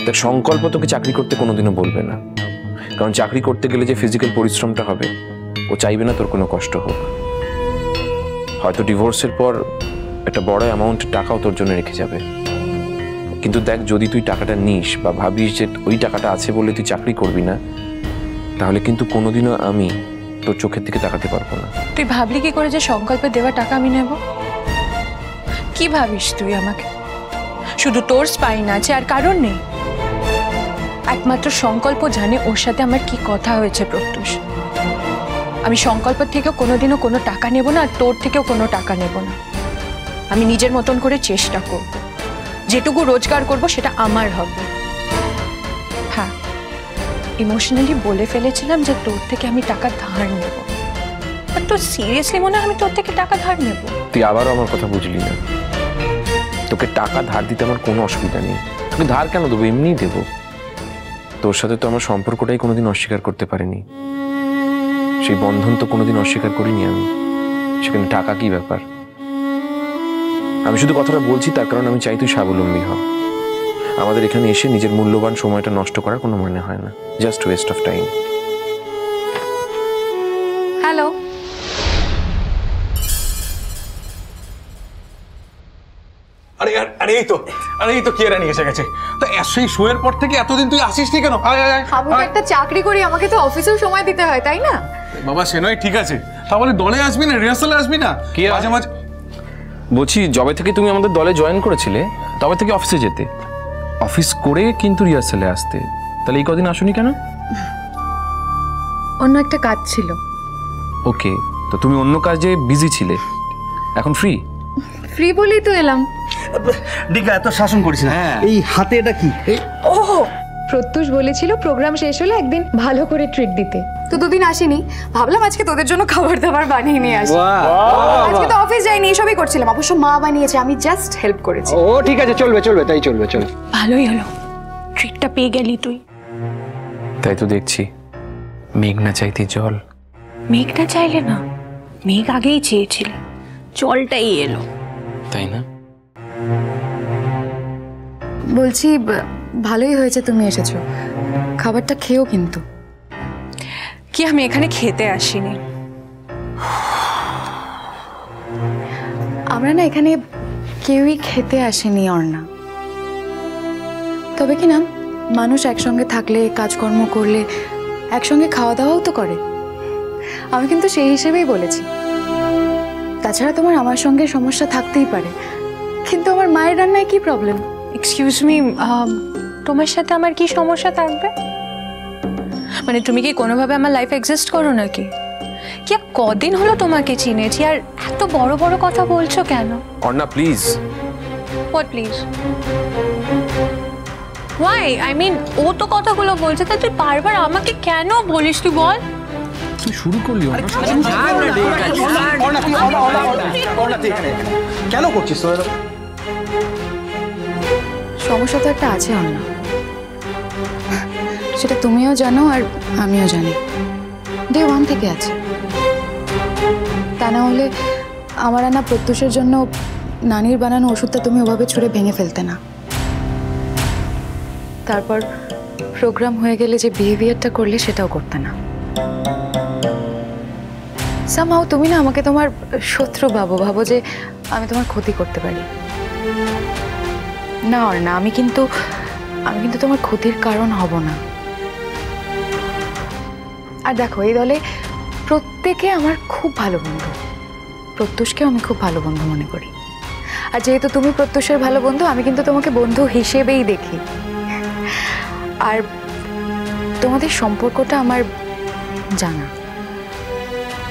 দেখ, সংকল্প তোকে চাকরি করতে কোনোদিনও বলবে না, কারণ চাকরি করতে গেলে যে ফিজিক্যাল পরিশ্রমটা হবে ও চাইবে না তোর কোনো কষ্ট হোক। হয়তো ডিভোর্সের পর একটা বড় অ্যামাউন্ট টাকাও তোর জন্য রেখে যাবে, কিন্তু দেখ, যদি তুই টাকাটা নিস বা ভাবিস যে ওই টাকাটা আছে বলে তুই চাকরি করবি না, তাহলে কিন্তু কোনোদিনও আমি তোর চোখের দিকে তাকাতে পারবো না। তুই ভাবলি কি করে যে সংকল্পে দেওয়া টাকা আমি নেব? কি ভাবিস তুই আমাকে? শুধু তোর স্পাইন আছে আর কারণ নেই? একমাত্র সংকল্প জানে ওর সাথে আমার কি কথা হয়েছে প্রত্যুষ। আমি সংকল্পের থেকেও কোনোদিনও কোনো টাকা নেব না, আর তোর থেকেও কোনো টাকা নেব না। আমি নিজের মতন করে চেষ্টা করব, যেটুকু রোজগার করব সেটা আমার হবে। হ্যাঁ, ইমোশনালি বলে ফেলেছিলাম যে তোর থেকে আমি টাকা ধার নেব, আর তোর সিরিয়াসলি মনে হয় আমি তোর থেকে টাকা ধার নেব? তুই আবারও আমার কথা বুঝলি না। তোকে টাকা ধার দিতে আমার কোনো অসুবিধা নেই, তোকে ধার কেন দেবো, এমনিই দেবো। তোর সাথে তো আমার সম্পর্কটাই কোনোদিন অস্বীকার করতে পারিনি, সেই বন্ধন তো কোনোদিন অস্বীকার করিনি আমি। সেখানে টাকা কি ব্যাপার? আমি শুধু কথাটা বলছি তার কারণ আমি চাই তুই স্বাবলম্বী হ। আমাদের এখানে এসে নিজের মূল্যবান সময়টা নষ্ট করার কোনো মানে হয় না, just West of time. Hello, এই তো কিয়ারানি এসে গেছে। তো সেই শোয়ের পর থেকে এতদিন তুই আসিসনি কেন? আমি একটা চাকরি করি, আমাকে তো অফিসেও সময় দিতে হয়, তাই না? বাবা সে নয়, ঠিক আছে, তাহলে দলে আসবি না, রিহার্সালে আসবি না? মাঝে মাঝে বলছি, যবে থেকে তুমি আমাদের দলে জয়েন করেছিলে তবে থেকে অফিসে যেতে, অফিস করে কিন্তু রিহার্সালে আসতে, তাহলে এই কদিন আসুনি কেন? অন্য একটা কাজ ছিল। ওকে, তো তুমি অন্য কাজে বিজি ছিলে, এখন ফ্রি? ফ্রি বলেই তো এলাম। ডিকা, এত শাসন করিস না। এই হাতে এটা কি? ওহ, প্রত্যুষ বলেছিল প্রোগ্রাম শেষ হলে একদিন ভালো করে ট্রিট দিতে, তো দুদিন আসিনি। ভাবলাম আজকে তোদের জন্য খাবার দাবার বানিয়ে নিয়ে আসি। আজকে তো অফিস যাইনি, এসবই করছিলাম। অবশ্য মা বানিয়েছে, আমি জাস্ট হেল্প করেছি। ও ঠিক আছে, চলবে চলবে, তাই চলবে, চলবে। ভালোই হলো, ট্রিটটা পেয়ে গেলি তুই। তাই তো দেখছি, মেঘ না চাইতে জল। মেঘ না চাইলে না, মেঘ আগেই চেয়েছিল, জলটাই এলো, তাই না? বলছি, ভালোই হয়েছে তুমি এসেছো। খাবারটা খেও কিন্তু। কি আমি এখানে খেতে আসিনি। আমরা না এখানে কেউই খেতে আসেনি অর্ণা। তবে কি না, মানুষ একসঙ্গে থাকলে, কাজকর্ম করলে একসঙ্গে খাওয়া দাওয়াও তো করে। আমি কিন্তু সেই হিসেবেই বলেছি। তাছাড়া তোমার আমার সঙ্গে সমস্যা থাকতেই পারে, কিন্তু আমার মায়ের রান্নায় কি প্রবলেম? এক্সকিউজ মি, তোমার সাথে আমার কি সমস্যা থাকবে? মানে তুমি কি কোনোভাবে আমার লাইফে এক্সিস্ট করো নাকি? কি কদিন হলো তোমাকে চিনেছি, আর এত বড় বড় কথা বলছো কেন? Arna please. What please? Why? I mean, ও তো কথাগুলো বলছে, তাই তুই বারবার আমাকে কেন বলিস? তুই বল। তুই শুরু করলি? কেন করছিস? সমস্যা তো একটা আছে অর্ণা, সেটা তুমিও জানো আর আমিও জানি। ডে ওয়ান থেকে আছে। তা না হলে আমার আনা প্রত্যুষের জন্য নানির বানানো ওষুধটা তুমি ওভাবে ছুঁড়ে ভেঙে ফেলতে না। তারপর প্রোগ্রাম হয়ে গেলে যে বিহেভিয়ারটা করলে সেটাও করতে না। সামহাও তুমি না আমাকে তোমার শত্রু ভাবো যে আমি তোমার ক্ষতি করতে পারি। না অর্ণা, আমি কিন্তু তোমার ক্ষতির কারণ হব না। আর দেখো, এই দলে প্রত্যেকে আমার খুব ভালো বন্ধু। প্রত্যুষকেও আমি খুব ভালো বন্ধু মনে করি। আর যেহেতু তুমি প্রত্যুষের ভালো বন্ধু, আমি কিন্তু তোমাকে বন্ধু হিসেবেই দেখি। আর তোমাদের সম্পর্কটা আমার জানা,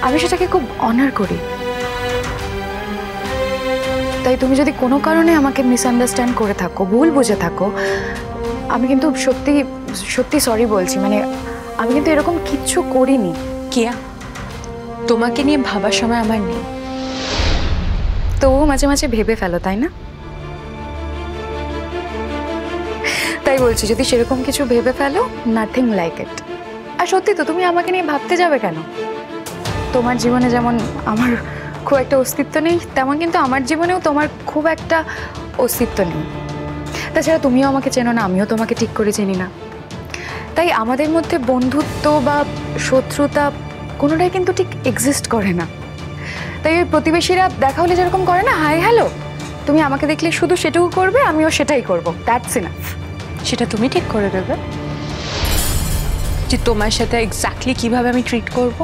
আমি সেটাকে খুব অনার করি। তাই তুমি যদি কোনো কারণে আমাকে মিসআন্ডারস্ট্যান্ড করে থাকো, ভুল বুঝে থাকো, আমি কিন্তু সত্যি সত্যি সরি বলছি। মানে আমি কিন্তু এরকম কিচ্ছু করিনি। কিয়া, তোমাকে নিয়ে ভাবার সময় আমার নেই। তবুও মাঝে মাঝে ভেবে ফেলো, তাই না? তাই বলছি, যদি সেরকম কিছু ভেবে ফেলো, নাথিং লাইক ইট। আর সত্যি তো, তুমি আমাকে নিয়ে ভাবতে যাবে কেন? তোমার জীবনে যেমন আমার খুব একটা অস্তিত্ব নেই, তেমন কিন্তু আমার জীবনেও তোমার খুব একটা অস্তিত্ব নেই। তাছাড়া তুমিও আমাকে চেনো না, আমিও তোমাকে ঠিক করে চিনি না। তাই আমাদের মধ্যে বন্ধুত্ব বা শত্রুতা কোনোটাই কিন্তু ঠিক এক্সিস্ট করে না। তাই ওই প্রতিবেশীরা দেখা হলে যেরকম করে না, হাই হ্যালো, তুমি আমাকে দেখলে শুধু সেটুকু করবে, আমিও সেটাই করবো, দ্যাটস ইনাফ। সেটা তুমি ঠিক করে দেবে যে তোমার সাথে এক্স্যাক্টলি কিভাবে আমি ট্রিট করব।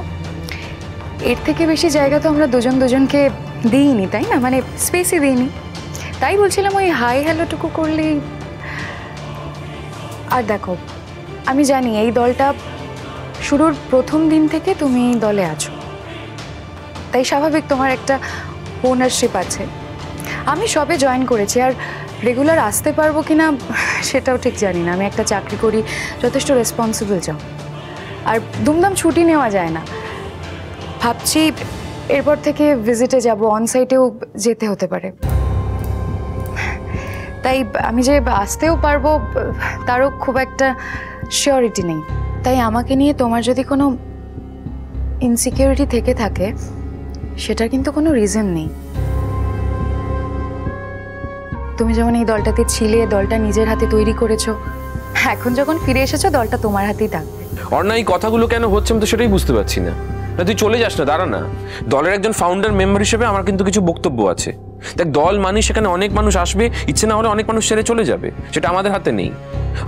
এর থেকে বেশি জায়গা তো আমরা দুজন দুজনকে দিইনি, তাই না? মানে স্পেসই দিইনি। তাই বলছিলাম ওই হাই হ্যালোটুকু করলেই। আর দেখো, আমি জানি এই দলটা শুরুর প্রথম দিন থেকে তুমি এই দলে আছো, তাই স্বাভাবিক তোমার একটা ওনারশিপ আছে। আমি সবে জয়েন করেছি, আর রেগুলার আসতে পারবো কিনা সেটাও ঠিক জানি না। আমি একটা চাকরি করি, যথেষ্ট রেসপন্সিবল জব, আর দুমদাম ছুটি নেওয়া যায় না। ভাবছি এরপর থেকে ভিজিটে যাব, অনসাইটেও যেতে হতে পারে। তাই আমি যে আসতেও পারবো তারও খুব একটা শিওরিটি নেই। তাই আমাকে নিয়ে তোমার যদি কোনো ইনসিকিউরিটি থেকে থাকে, সেটার কিন্তু কোনো রিজন নেই। তুমি যেমন এই দলটাতে ছিলে, দলটা নিজের হাতে তৈরি করেছো, এখন যখন ফিরে এসেছো দলটা তোমার হাতেই থাকবে। অর্ণা, এই কথাগুলো কেন হচ্ছে আমি তো সেটাই বুঝতে পারছি না। না তুই চলে যাস না, দাঁড়া না। দলের একজন ফাউন্ডার মেম্বার হিসেবে আমার কিন্তু কিছু বক্তব্য আছে। দেখ, দল মানে সেখানে অনেক মানুষ আসবে, ইচ্ছে না হলে অনেক মানুষ ছেড়ে চলে যাবে, সেটা আমাদের হাতে নেই।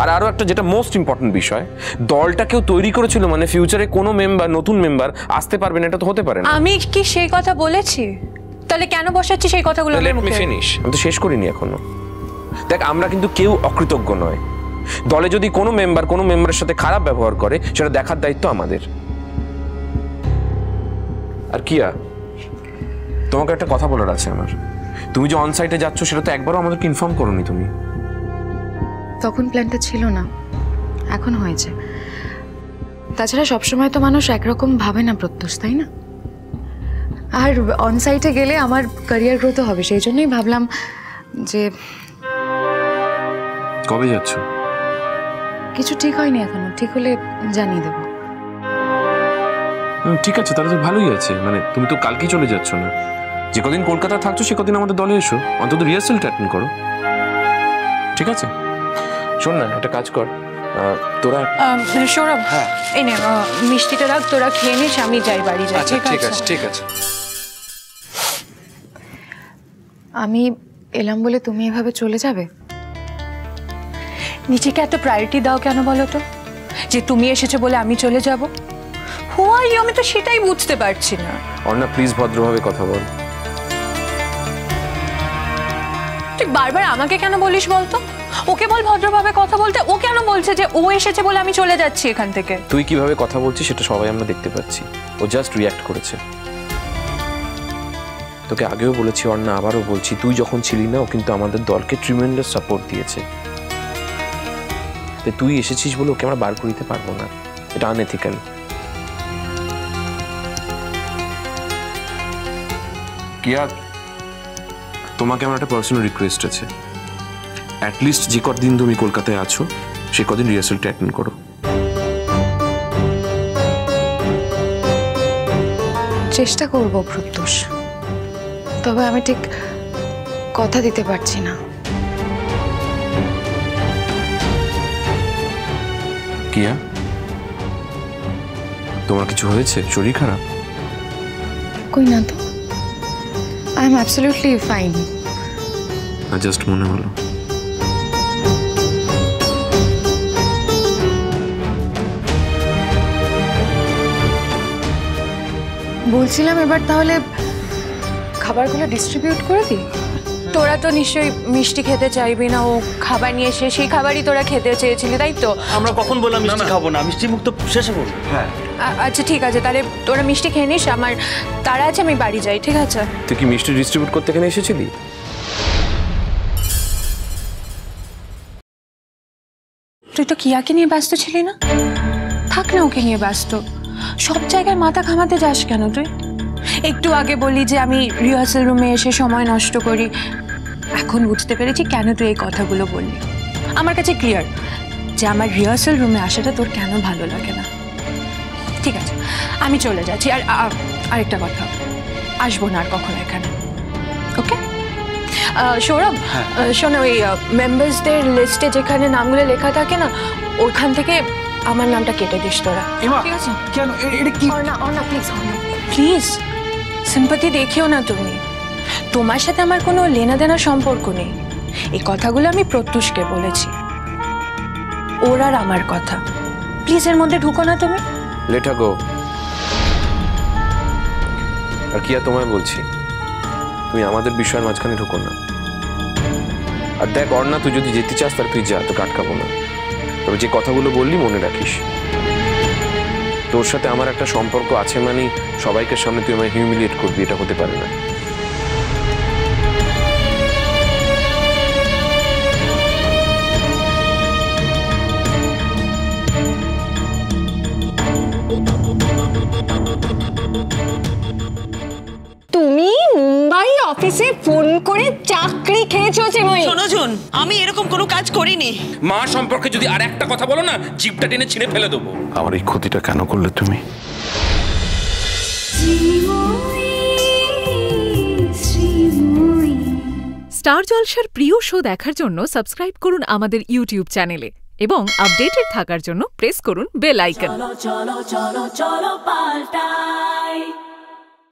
আর আরও একটা যেটা মোস্ট ইম্পর্টেন্ট বিষয়, দলটা কেউ তৈরি করেছিল মানে ফিউচারে কোনো মেম্বার, নতুন মেম্বার আসতে পারবে না, এটা তো হতে পারে না। আমি কি সেই কথা বলেছি? তাহলে কেন বসাচ্ছি সেই কথাগুলো আমার মুখে? ফিনিশ, আমি তো শেষ করিনি এখনো। দেখ, আমরা কিন্তু কেউ অকৃতজ্ঞ নয়। দলে যদি কোনো মেম্বার কোনো মেম্বারের সাথে খারাপ ব্যবহার করে, সেটা দেখার দায়িত্ব আমাদের। আর কিয়া, তোমাকে একটা কথা বলার আছে আমার। তুমি যে অনসাইটে যাচ্ছ সেটা তো একবারও আমাদেরকে ইনফর্ম করোনি তুমি। তখন প্ল্যানটা ছিল না, এখন হয়েছে। তাছাড়া সবসময় তো মানুষ একরকম ভাবে না প্রত্যুষ, তাই না? আর অনসাইটে গেলে আমার ক্যারিয়ার গ্রোথ হবে, সেই জন্যই ভাবলাম যে। কবে যাচ্ছ? কিছু ঠিক হয়নি এখনো, ঠিক হলে জানিয়ে দেবো। ঠিক আছে, তাহলে তো ভালোই আছে। মানে তুমি তো কালকেই চলে যাচ্ছ না, যে কদিন কলকাতা থাকছো সে কদিন আমাদের দলে এসো, অন্তত রিহার্সালটা অ্যাটেন্ড করো, ঠিক আছে? শোন না, একটা কাজ কর, তোরা সৌরভ, এই নে মিষ্টিটা রাখ, তোরা খেয়ে নিস, আমি যাই বাড়ি যাই। আচ্ছা, ঠিক আছে, ঠিক আছে। আমি এলাম বলে তুমি এভাবে চলে যাবে? নিজেকে এত প্রায়োরিটি দাও কেন বলো তো? যে তুমি এসেছো বলে আমি চলে যাব? হু আর ইউ, আমি তো সেটাই বুঝতে পারছি না। অর্ণা, প্লিজ ভদ্রভাবে কথা বল। তুই বারবার আমাকে কেন বলিস বলতো? ওকে বল ভদ্রভাবে কথা বলতে। ও কেন বলছে যে ও এসেছে বলে আমি চলে যাচ্ছি এখান থেকে? তুই কিভাবে কথা বলছিস সেটা সবাই আমরা দেখতে পাচ্ছি। ও জাস্ট রিঅ্যাক্ট করেছে। তোকে আগেও বলেছি অর্ণা, আবারও বলছি, তুই যখন ছিলি না ও কিন্তু আমাদের দলকে ট্রিমেন্ডাস সাপোর্ট দিয়েছে। তুই এসেছিস বলে ওকে আমরা বার করে দিতে পারবো না, এটা আনএথিক্যাল। কিয়া, তোমাকে আমার একটা পার্সোনাল রিকোয়েস্ট আছে। অ্যাটলিস্ট যে কদিন তুমি কলকাতায় আছো সে কদিন রিহার্সালটা অ্যাটেন্ড করো। চেষ্টা করবো প্রত্যুষ, তবে আমি ঠিক কথা দিতে পারছি না। কিয়া, তোমার কিছু হয়েছে? শরীর খারাপ? কই না তো, I am absolutely fine. Just মনে হলো। বলছিলাম এবার তাহলে খাবারগুলো ডিস্ট্রিবিউট করে দিই। তোরা তো নিশ্চয়ই মিষ্টি খেতে চাইবি না, ও খাবার নিয়ে এসে সেই খাবারই তোরা খেতে চেয়েছিলি, তাই তো? আমরা কখন বললাম মিষ্টি খাবো না, মিষ্টি মুখ তো শেষে করবো। হ্যাঁ, আচ্ছা ঠিক আছে, তাহলে তোরা মিষ্টি খেয়ে নিস, আমার তারা আছে, আমি বাড়ি যাই, ঠিক আছে? তুই কি মিষ্টি ডিস্ট্রিবিউট করতে এখানে এসেছিলি? তুই তো কিয়াকে নিয়ে ব্যস্ত ছিলি না? থাক না ওকে নিয়ে ব্যস্ত, সব জায়গায় মাথা ঘামাতে যাস কেন তুই? একটু আগে বলি যে আমি রিহার্সাল রুমে এসে সময় নষ্ট করি, এখন বুঝতে পেরেছি কেন তুই এই কথাগুলো বললি। আমার কাছে ক্লিয়ার যে আমার রিহার্সাল রুমে আসাটা তোর কেন ভালো লাগে না। ঠিক আছে, আমি চলে যাচ্ছি। আর আরেকটা কথা, আসবো না আর কখনো এখানে, ওকে? সৌরভ শোনো, ওই মেম্বার্সদের লিস্টে যেখানে নামগুলো লেখা থাকে না, ওখান থেকে আমার নামটা কেটে দিস তোরা, ঠিক আছে? কেন এটা কি? অর্ণা প্লিজ, প্লিজ সিম্পাথি দেখিও না তুমি। তোমার সাথে আমার কোনো লেনা দেনা সম্পর্ক নেই। এই কথাগুলো আমি প্রত্যুষকে বলেছি, ওর আর আমার কথা। প্লিজ এর মধ্যে ঢুকো না তুমি। লেটা গো। আর কি আর তোমায় বলছি, তুমি আমাদের বিষয়ের মাঝখানে ঢুকো না। আর দেখ অর্ণা, তুই যদি যেতে চাস তাহলে তুই যা, তোকে আটকাবো না। তবে যে কথাগুলো বললি মনে রাখিস, তোর সাথে আমার একটা সম্পর্ক আছে মানে সবাইকে সামনে তুই আমায় হিউমিলিয়েট করবি, এটা হতে পারে না। তুমি মুম্বাই অফিসে ফোন করে চাকরি খেয়েছো চিমই? শোনো জুন, আমি এরকম কোনো কাজ করিনি। মা সম্পর্কে যদি আর একটা কথা বলো না, জিভটা টেনে ছিঁড়ে ফেলে দেবো। আমার এই ক্ষতিটা কেন করলে তুমি? স্টার জলসার প্রিয় শো দেখার জন্য সাবস্ক্রাইব করুন আমাদের ইউটিউব চ্যানেলে এবং আপডেটেড থাকার জন্য প্রেস করুন বেল আইকন। চলো চলো চলো চলো পাল্টাই।